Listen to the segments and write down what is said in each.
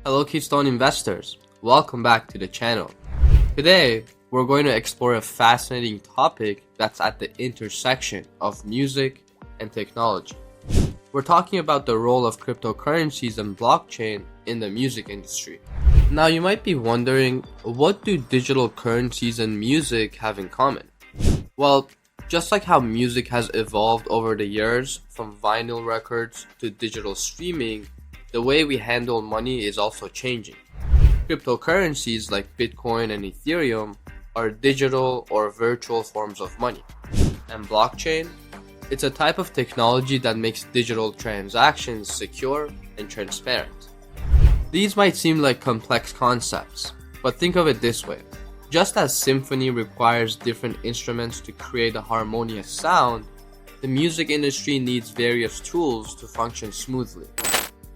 Hello Keystone Investors, welcome back to the channel. Today, we're going to explore a fascinating topic that's at the intersection of music and technology. We're talking about the role of cryptocurrencies and blockchain in the music industry. Now you might be wondering, what do digital currencies and music have in common? Well, just like how music has evolved over the years from vinyl records to digital streaming, the way we handle money is also changing. Cryptocurrencies like Bitcoin and Ethereum are digital or virtual forms of money. And blockchain? It's a type of technology that makes digital transactions secure and transparent. These might seem like complex concepts, but think of it this way. Just as symphony requires different instruments to create a harmonious sound, the music industry needs various tools to function smoothly.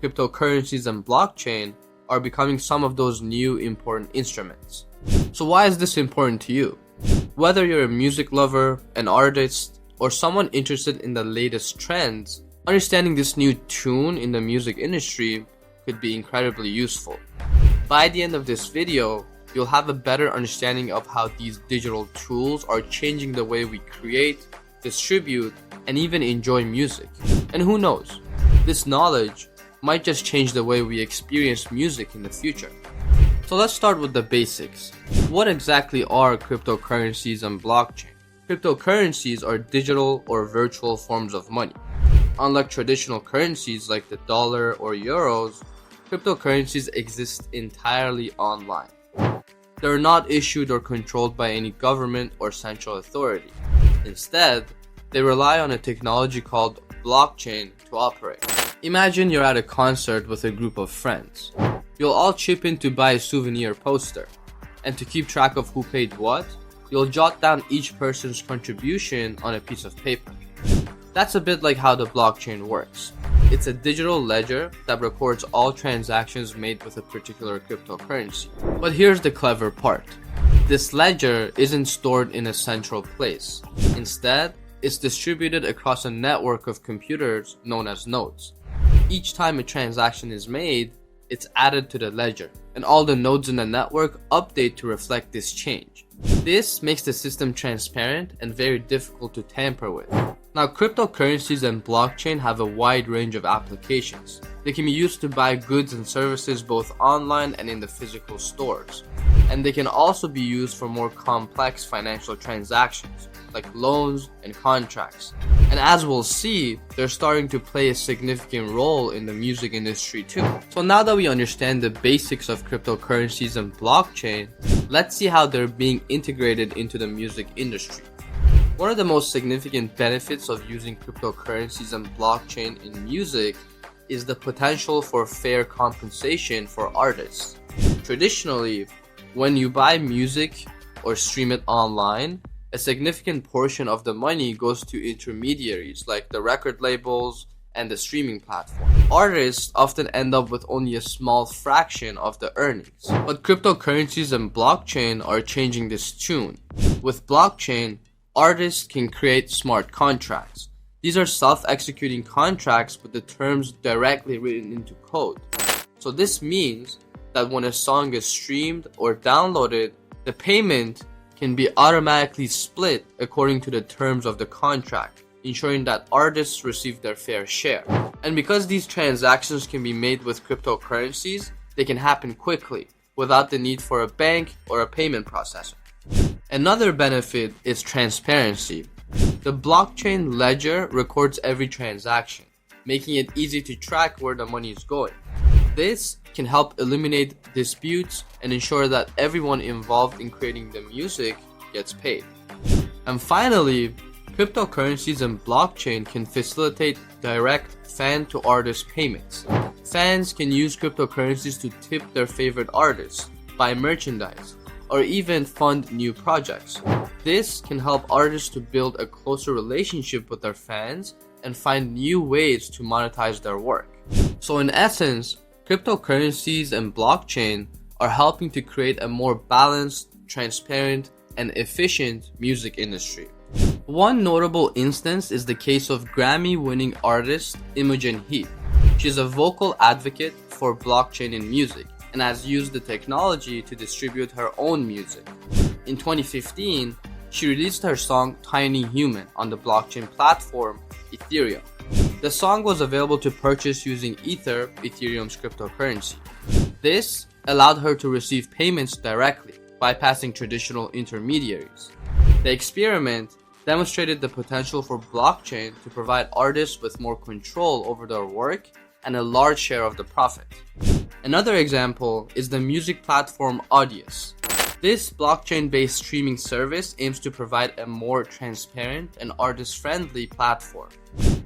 Cryptocurrencies and blockchain are becoming some of those new important instruments. So why is this important to you? Whether you're a music lover, an artist, or someone interested in the latest trends, understanding this new tune in the music industry could be incredibly useful. By the end of this video, you'll have a better understanding of how these digital tools are changing the way we create, distribute, and even enjoy music. And who knows, this knowledge might just change the way we experience music in the future. So let's start with the basics. What exactly are cryptocurrencies and blockchain? Cryptocurrencies are digital or virtual forms of money. Unlike traditional currencies like the dollar or euros, cryptocurrencies exist entirely online. They're not issued or controlled by any government or central authority. Instead, they rely on a technology called blockchain to operate. Imagine you're at a concert with a group of friends. You'll all chip in to buy a souvenir poster. And to keep track of who paid what, you'll jot down each person's contribution on a piece of paper. That's a bit like how the blockchain works. It's a digital ledger that records all transactions made with a particular cryptocurrency. But here's the clever part. This ledger isn't stored in a central place. Instead, it's distributed across a network of computers known as nodes. Each time a transaction is made, it's added to the ledger, and all the nodes in the network update to reflect this change. This makes the system transparent and very difficult to tamper with. Now, cryptocurrencies and blockchain have a wide range of applications. They can be used to buy goods and services both online and in the physical stores. And they can also be used for more complex financial transactions, like loans and contracts. And as we'll see, they're starting to play a significant role in the music industry too. So now that we understand the basics of cryptocurrencies and blockchain, let's see how they're being integrated into the music industry. One of the most significant benefits of using cryptocurrencies and blockchain in music is the potential for fair compensation for artists. Traditionally, when you buy music or stream it online, a significant portion of the money goes to intermediaries like the record labels and the streaming platform. Artists often end up with only a small fraction of the earnings. But cryptocurrencies and blockchain are changing this tune. With blockchain, artists can create smart contracts. These are self-executing contracts with the terms directly written into code. So this means that when a song is streamed or downloaded, the payment can be automatically split according to the terms of the contract, ensuring that artists receive their fair share. And because these transactions can be made with cryptocurrencies, they can happen quickly, without the need for a bank or a payment processor. Another benefit is transparency. The blockchain ledger records every transaction, making it easy to track where the money is going. This can help eliminate disputes and ensure that everyone involved in creating the music gets paid. And finally, cryptocurrencies and blockchain can facilitate direct fan-to-artist payments. Fans can use cryptocurrencies to tip their favorite artists, buy merchandise, or even fund new projects. This can help artists to build a closer relationship with their fans and find new ways to monetize their work. So in essence, cryptocurrencies and blockchain are helping to create a more balanced, transparent, and efficient music industry. One notable instance is the case of Grammy-winning artist Imogen Heap. She is a vocal advocate for blockchain in music and has used the technology to distribute her own music. In 2015, she released her song Tiny Human on the blockchain platform Ethereum. The song was available to purchase using Ether, Ethereum's cryptocurrency. This allowed her to receive payments directly, bypassing traditional intermediaries. The experiment demonstrated the potential for blockchain to provide artists with more control over their work and a large share of the profit. Another example is the music platform Audius. This blockchain-based streaming service aims to provide a more transparent and artist-friendly platform.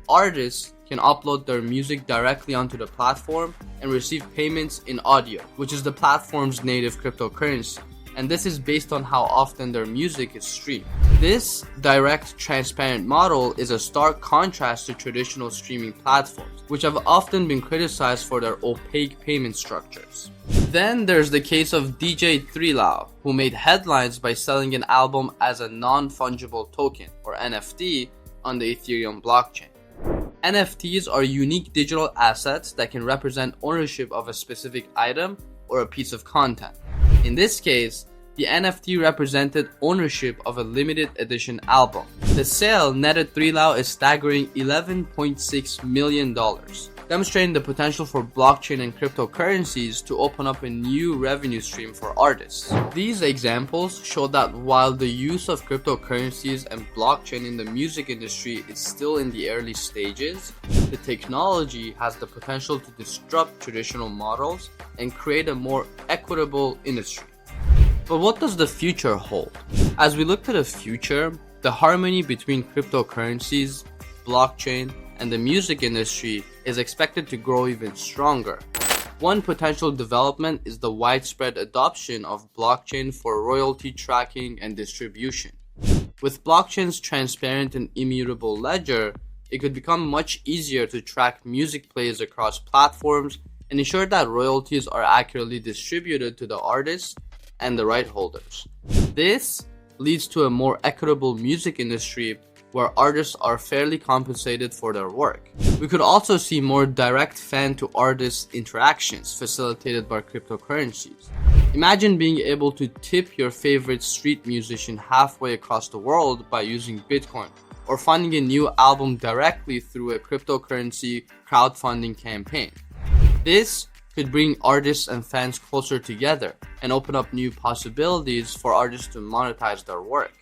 Artists can upload their music directly onto the platform and receive payments in Audio, which is the platform's native cryptocurrency, and this is based on how often their music is streamed. This direct, transparent model is a stark contrast to traditional streaming platforms, which have often been criticized for their opaque payment structures. Then there's the case of DJ 3Lau, who made headlines by selling an album as a non-fungible token, or NFT, on the Ethereum blockchain. NFTs are unique digital assets that can represent ownership of a specific item or a piece of content. In this case, the NFT represented ownership of a limited edition album. The sale netted 3Lau a staggering $11.6 million, demonstrating the potential for blockchain and cryptocurrencies to open up a new revenue stream for artists. These examples show that while the use of cryptocurrencies and blockchain in the music industry is still in the early stages, the technology has the potential to disrupt traditional models and create a more equitable industry. But what does the future hold? As we look to the future, the harmony between cryptocurrencies, blockchain, and the music industry is expected to grow even stronger. One potential development is the widespread adoption of blockchain for royalty tracking and distribution. With blockchain's transparent and immutable ledger, it could become much easier to track music plays across platforms and ensure that royalties are accurately distributed to the artists and the right holders. This leads to a more equitable music industry where artists are fairly compensated for their work. We could also see more direct fan-to-artist interactions facilitated by cryptocurrencies. Imagine being able to tip your favorite street musician halfway across the world by using Bitcoin, or funding a new album directly through a cryptocurrency crowdfunding campaign. This could bring artists and fans closer together and open up new possibilities for artists to monetize their work.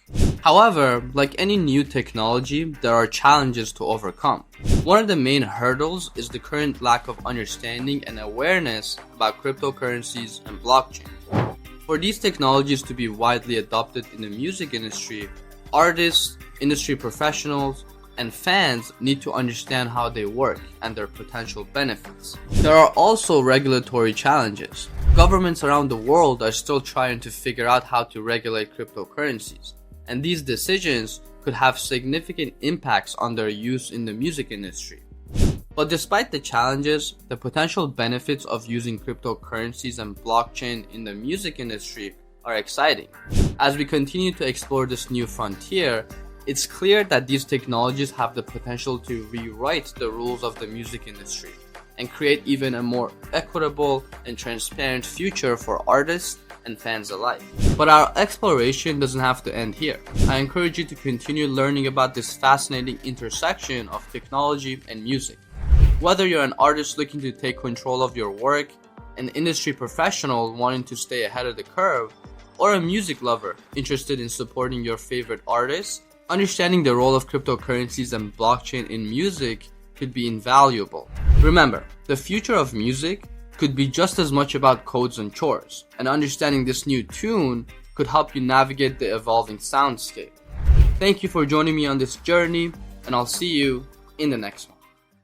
However, like any new technology, there are challenges to overcome. One of the main hurdles is the current lack of understanding and awareness about cryptocurrencies and blockchain. For these technologies to be widely adopted in the music industry, artists, industry professionals, and fans need to understand how they work and their potential benefits. There are also regulatory challenges. Governments around the world are still trying to figure out how to regulate cryptocurrencies, and these decisions could have significant impacts on their use in the music industry. But despite the challenges, the potential benefits of using cryptocurrencies and blockchain in the music industry are exciting. As we continue to explore this new frontier, it's clear that these technologies have the potential to rewrite the rules of the music industry and create even a more equitable and transparent future for artists and fans alike. But our exploration doesn't have to end here. I encourage you to continue learning about this fascinating intersection of technology and music. Whether you're an artist looking to take control of your work, an industry professional wanting to stay ahead of the curve, or a music lover interested in supporting your favorite artists, understanding the role of cryptocurrencies and blockchain in music could be invaluable. Remember, the future of music could be just as much about codes and chores, and understanding this new tune could help you navigate the evolving soundscape. Thank you for joining me on this journey, and I'll see you in the next one.